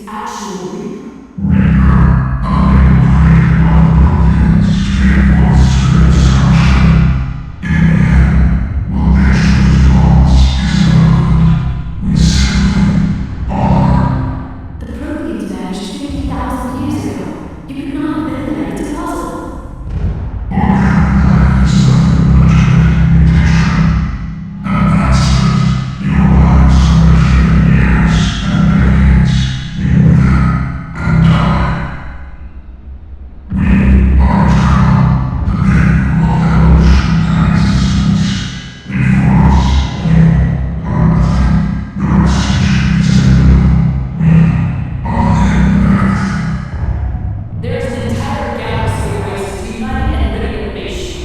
actual reaper. The proteins vanished 50,000 years ago. You could not have been there. It's impossible. There is an entire galaxy of races united and living in nation.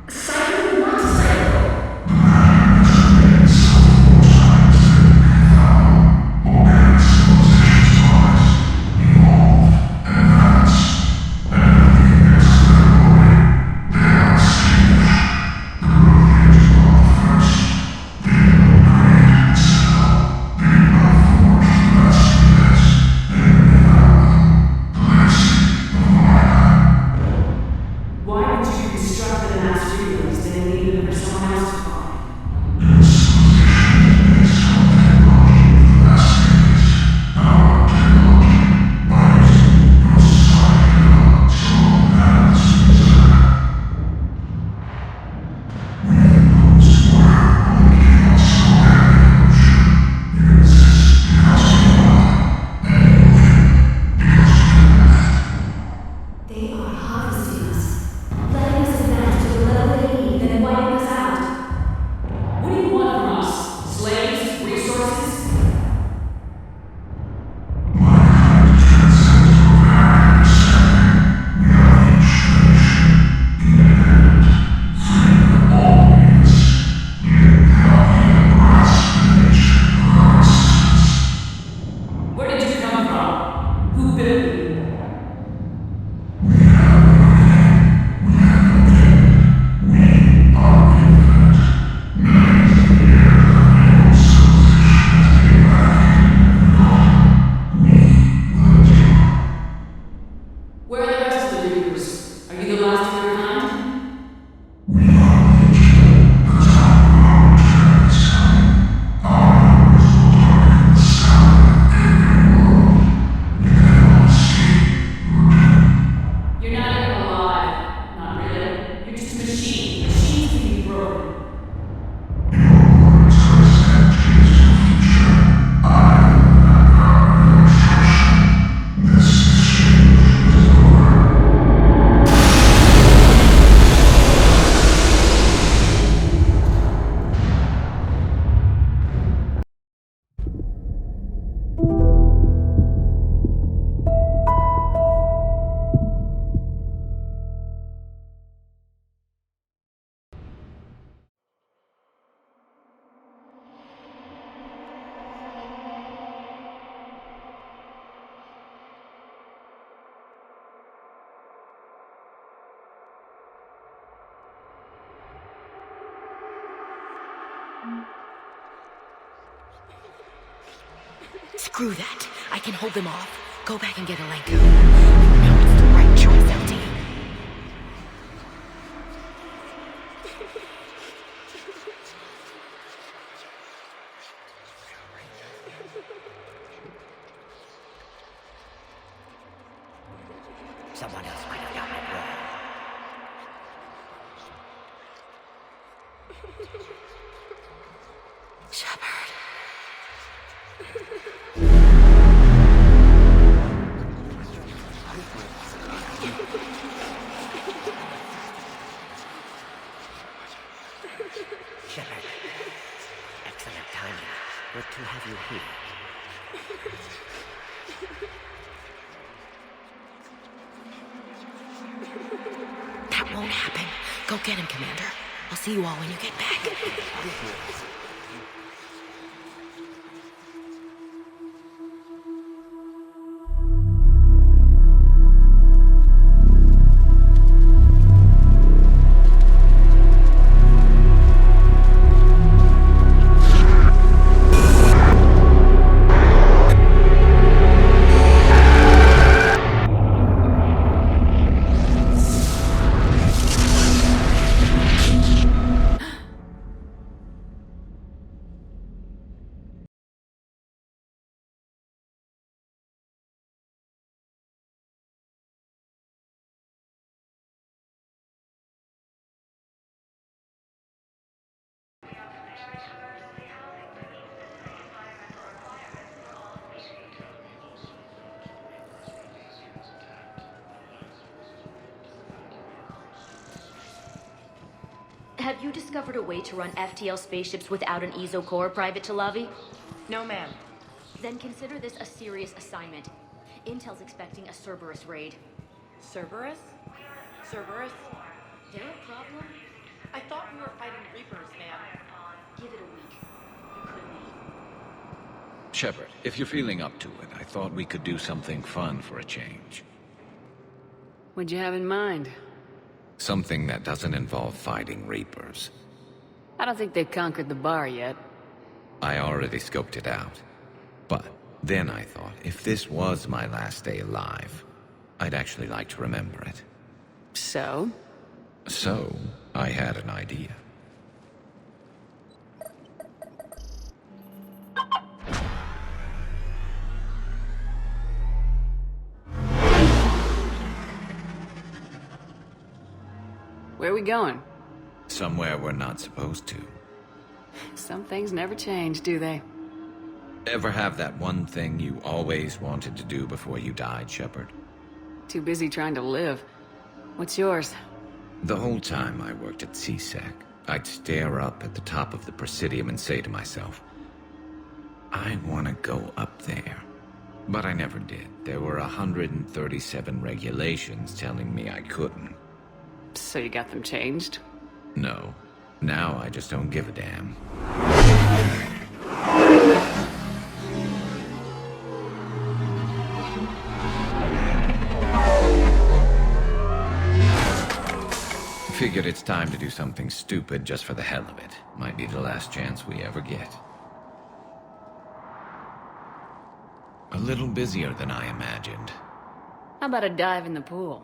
Cycle? What cycle? Why would you construct the mass relays then leave them for someone else to find? They are harvesting us, letting us advance to the level they need, then wiping us out. What do you want from us? Slaves? Resources? Where did you come from? Who built you? Where are the rest of the reapers? Are you the last of your kind? You're not even alive. Not really. You're just a machine. Machines can be broken. Screw that. I can hold them off. Go back and get Alenko. You know it's the right choice, LT. Someone else might have gotten it wrong. Shepard. Shepard. Excellent timing. Good to have you here. That won't happen. Go get him, Commander. I'll see you all when you get back. have you discovered a way to run FTL spaceships without an ESO core, Private Talavi? No, ma'am. Then consider this a serious assignment. Intel's expecting a Cerberus raid. Cerberus? Cerberus? They're a problem? I thought we were fighting Reapers, ma'am. Give it a week. It could be. Shepard, if you're feeling up to it, I thought we could do something fun for a change. What'd you have in mind? Something that doesn't involve fighting Reapers. I don't think they've conquered the bar yet. I already scoped it out. But then I thought, if this was my last day alive, I'd actually like to remember it. So? So, I had an idea. Where are we going? Somewhere we're not supposed to. Some things never change, do they? Ever have that one thing you always wanted to do before you died, Shepard? Too busy trying to live. What's yours? The whole time I worked at CSEC, I'd stare up at the top of the Presidium and say to myself, I want to go up there. But I never did. There were 137 regulations telling me I couldn't. So you got them changed? No. Now I just don't give a damn. Figured it's time to do something stupid just for the hell of it. Might be the last chance we ever get. A little busier than I imagined. How about a dive in the pool?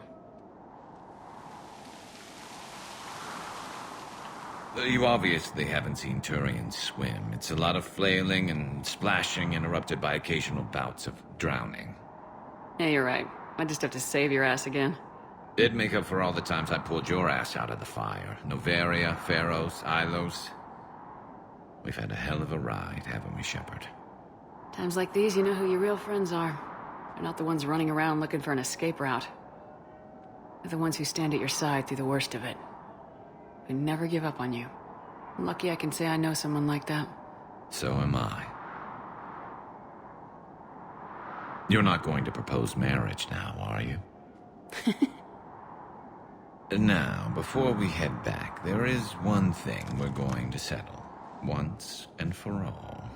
You obviously haven't seen Turians swim. It's a lot of flailing and splashing interrupted by occasional bouts of drowning. Yeah, you're right. I just have to save your ass again. It'd make up for all the times I pulled your ass out of the fire. Novaria, Pharos, Ilos. We've had a hell of a ride, haven't we, Shepard? Times like these, you know who your real friends are. They're not the ones running around looking for an escape route. They're the ones who stand at your side through the worst of it. Who never give up on you. I'm lucky I can say I know someone like that. So am I. You're not going to propose marriage now, are you? Now, before we head back, there is one thing we're going to settle. Once and for all.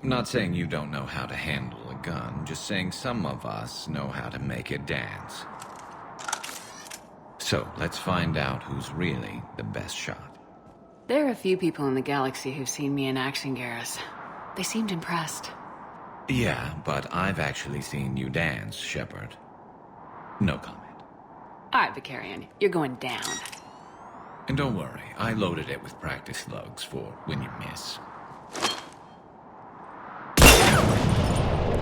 I'm not saying you don't know how to handle a gun, just saying some of us know how to make it dance. So, let's find out who's really the best shot. There are a few people in the galaxy who've seen me in action, Garrus. They seemed impressed. Yeah, but I've actually seen you dance, Shepard. No comment. All right, Vicarian, you're going down. And don't worry, I loaded it with practice slugs for when you miss.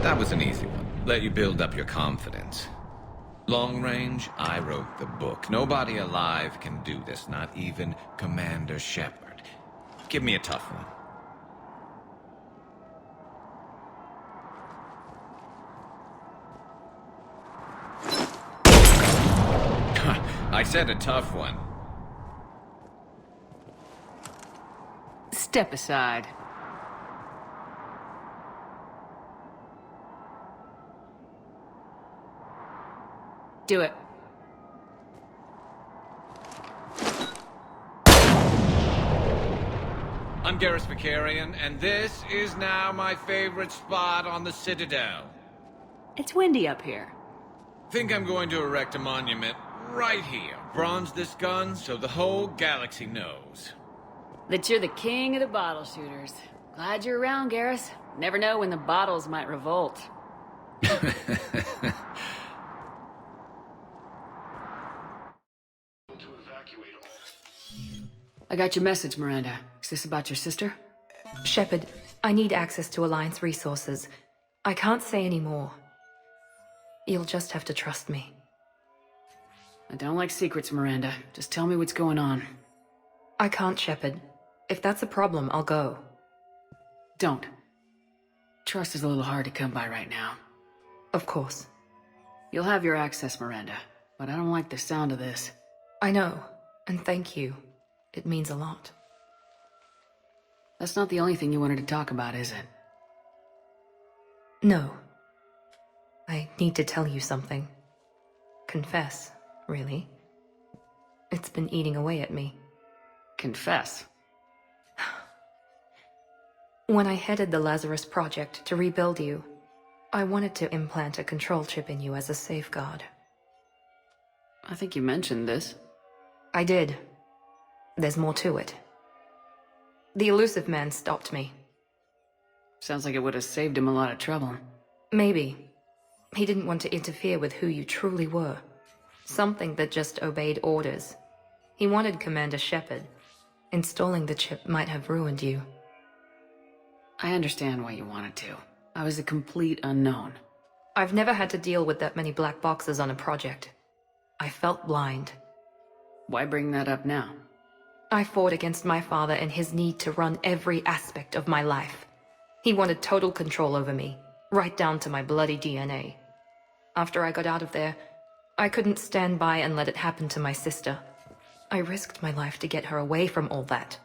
That was an easy one. Let you build up your confidence. Long range, I wrote the book. Nobody alive can do this, not even Commander Shepard. Give me a tough one. I said a tough one. Step aside. Do it. I'm Garrus Vicarian, and this is now my favorite spot on the Citadel. It's windy up here. Think I'm going to erect a monument right here. Bronze this gun so the whole galaxy knows. That you're the king of the bottle shooters. Glad you're around, Garrus. Never know when the bottles might revolt. I got your message, Miranda. Is this about your sister? Shepard, I need access to Alliance resources. I can't say any more. You'll just have to trust me. I don't like secrets, Miranda. Just tell me what's going on. I can't, Shepard. If that's a problem, I'll go. Don't. Trust is a little hard to come by right now. Of course. You'll have your access, Miranda. But I don't like the sound of this. I know. And thank you. It means a lot. That's not the only thing you wanted to talk about, is it? No. I need to tell you something. Confess, really. It's been eating away at me. Confess. When I headed the Lazarus Project to rebuild you, I wanted to implant a control chip in you as a safeguard. I think you mentioned this. I did. There's more to it. The elusive man stopped me. Sounds like it would have saved him a lot of trouble. Maybe. He didn't want to interfere with who you truly were. Something that just obeyed orders. He wanted Commander Shepard. Installing the chip might have ruined you. I understand why you wanted to. I was a complete unknown. I've never had to deal with that many black boxes on a project. I felt blind. Why bring that up now? I fought against my father and his need to run every aspect of my life. He wanted total control over me, right down to my bloody DNA. After I got out of there, I couldn't stand by and let it happen to my sister. I risked my life to get her away from all that.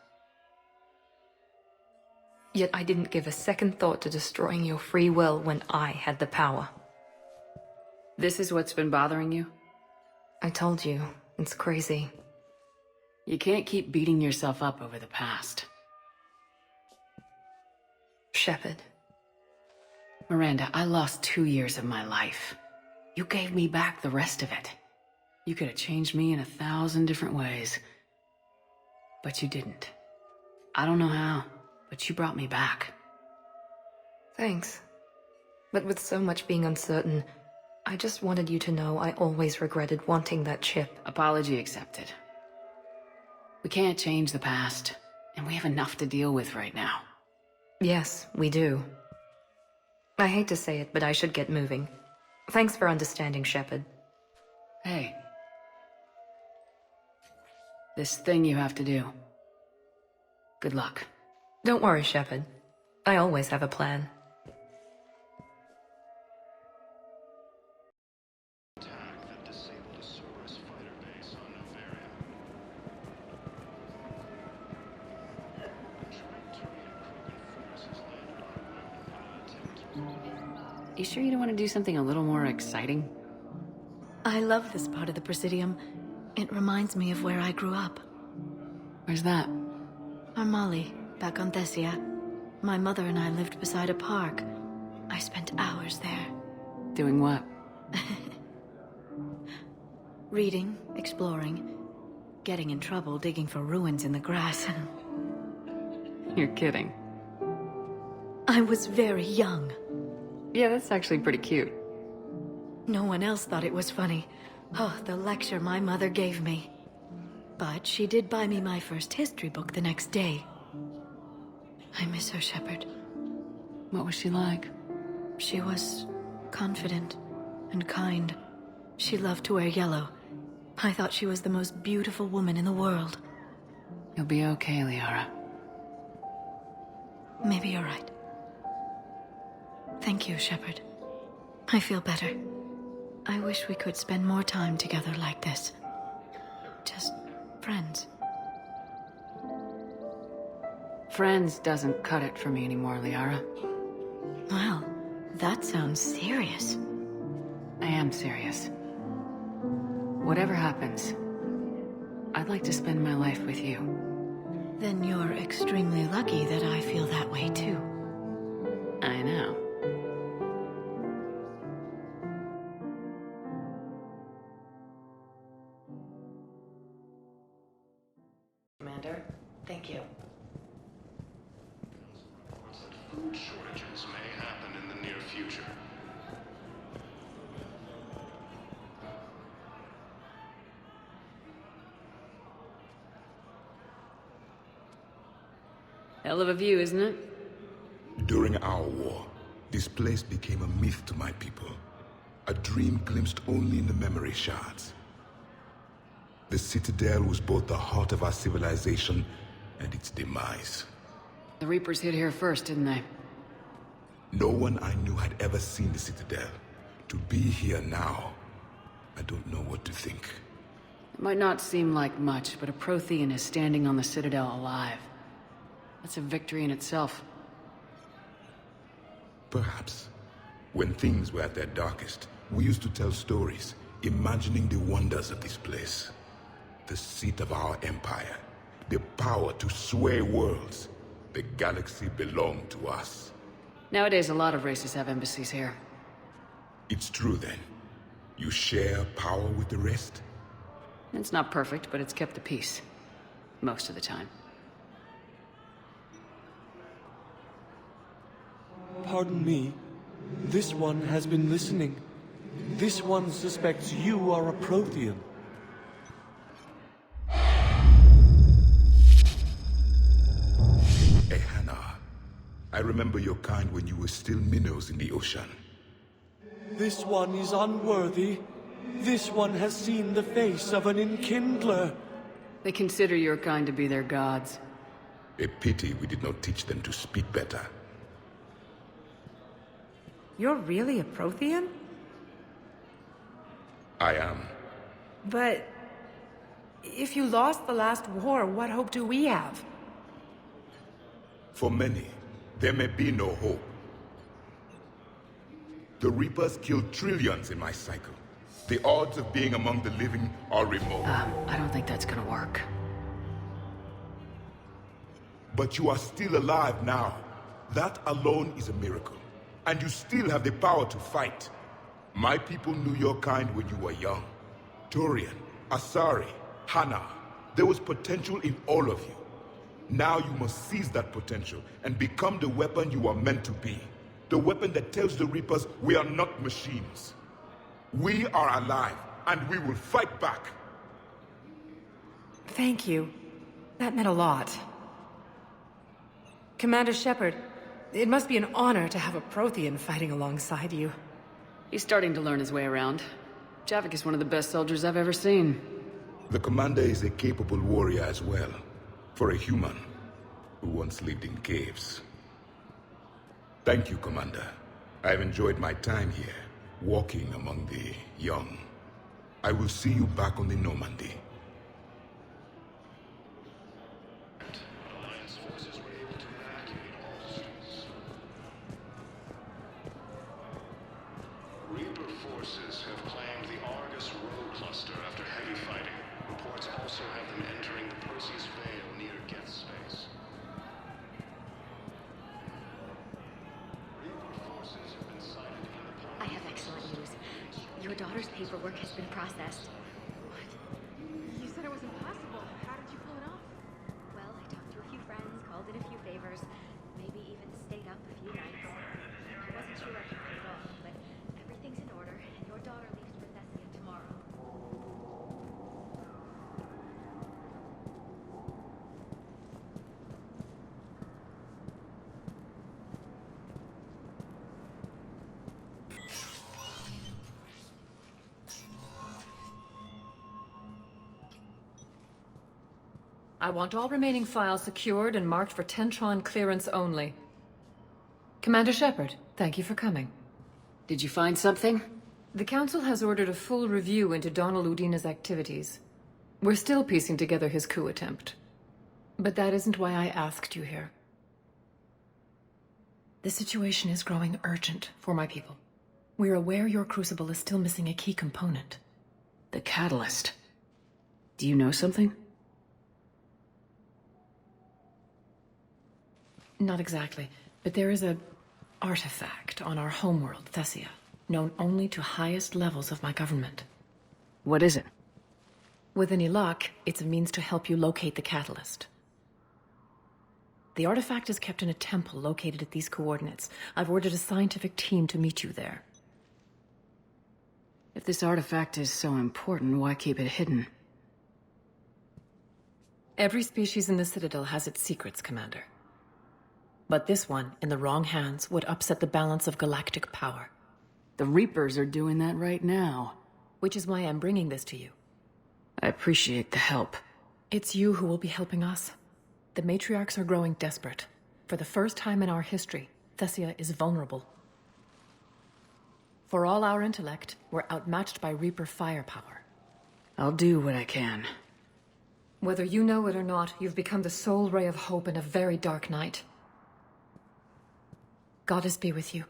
Yet I didn't give a second thought to destroying your free will when I had the power. This is what's been bothering you? I told you, it's crazy. You can't keep beating yourself up over the past. Shepard. Miranda, I lost 2 years of my life. You gave me back the rest of it. You could have changed me in 1,000 different ways. But you didn't. I don't know how, but you brought me back. Thanks. But with so much being uncertain, I just wanted you to know I always regretted wanting that chip. Apology accepted. We can't change the past, and we have enough to deal with right now. Yes, we do. I hate to say it, but I should get moving. Thanks for understanding, Shepard. Hey. This thing you have to do. Good luck. Don't worry, Shepard. I always have a plan. You sure you don't want to do something a little more exciting? I love this part of the Presidium. It reminds me of where I grew up. Where's that? Armali, back on Thessia. My mother and I lived beside a park. I spent hours there. Doing what? Reading, exploring, getting in trouble digging for ruins in the grass. You're kidding. I was very young. Yeah, that's actually pretty cute. No one else thought it was funny. Oh, the lecture my mother gave me. But she did buy me my first history book the next day. I miss her, Shepard. What was she like? She was confident and kind. She loved to wear yellow. I thought she was the most beautiful woman in the world. You'll be okay, Liara. Maybe you're right. Thank you, Shepard. I feel better. I wish we could spend more time together like this. Just friends. Friends doesn't cut it for me anymore, Liara. Well, that sounds serious. I am serious. Whatever happens, I'd like to spend my life with you. Then you're extremely lucky that I feel that way too. I know. Commander, thank you. Food shortages may happen in the near future. Hell of a view, isn't it? During our war, this place became a myth to my people. A dream glimpsed only in the memory shards. The Citadel was both the heart of our civilization and its demise. The Reapers hit here first, didn't they? No one I knew had ever seen the Citadel. To be here now, I don't know what to think. It might not seem like much, but a Prothean is standing on the Citadel alive. That's a victory in itself. Perhaps. When things were at their darkest, we used to tell stories, imagining the wonders of this place. The seat of our empire. The power to sway worlds. The galaxy belonged to us. Nowadays, a lot of races have embassies here. It's true then. You share power with the rest? It's not perfect, but it's kept the peace. Most of the time. Pardon me. This one has been listening. This one suspects you are a Prothean. Hey, Hannah. I remember your kind when you were still minnows in the ocean. This one is unworthy. This one has seen the face of an enkindler. They consider your kind to be their gods. A pity we did not teach them to speak better. You're really a Prothean? I am. But... if you lost the last war, what hope do we have? For many, there may be no hope. The Reapers killed trillions in my cycle. The odds of being among the living are remote. I don't think that's gonna work. But you are still alive now. That alone is a miracle. And you still have the power to fight. My people knew your kind when you were young. Turian, Asari, Hannah. There was potential in all of you. Now you must seize that potential and become the weapon you are meant to be. The weapon that tells the Reapers we are not machines. We are alive, and we will fight back. Thank you. That meant a lot. Commander Shepard, it must be an honor to have a Prothean fighting alongside you. He's starting to learn his way around. Javik is one of the best soldiers I've ever seen. The commander is a capable warrior as well. For a human who once lived in caves. Thank you, Commander. I've enjoyed my time here, walking among the young. I will see you back on the Normandy. Alliance forces were able to evacuate all streets. Reaper forces have claimed the Argus Road cluster after heavy fighting. Reports also have them entering the Perseus Vale near Geth's space. Reaper forces have been sighted in the I have excellent news. Your daughter's paperwork has been processed. What? You said it was impossible. How did you pull it off? Well, I talked to a few friends, called in a few favors, maybe even stayed up a few nights. I wasn't sure I could pull it off, but everything's in order, and your daughter leaves for Thessia tomorrow. I want all remaining files secured and marked for Tentron clearance only. Commander Shepard, thank you for coming. Did you find something? The Council has ordered a full review into Donald Udina's activities. We're still piecing together his coup attempt. But that isn't why I asked you here. The situation is growing urgent for my people. We're aware your crucible is still missing a key component. The catalyst. Do you know something? Not exactly, but there is an artifact on our homeworld, Thessia, known only to highest levels of my government. What is it? With any luck, it's a means to help you locate the catalyst. The artifact is kept in a temple located at these coordinates. I've ordered a scientific team to meet you there. If this artifact is so important, why keep it hidden? Every species in the Citadel has its secrets, Commander. But this one, in the wrong hands, would upset the balance of galactic power. The Reapers are doing that right now. Which is why I'm bringing this to you. I appreciate the help. It's you who will be helping us. The matriarchs are growing desperate. For the first time in our history, Thessia is vulnerable. For all our intellect, we're outmatched by Reaper firepower. I'll do what I can. Whether you know it or not, you've become the sole ray of hope in a very dark night. Goddess be with you.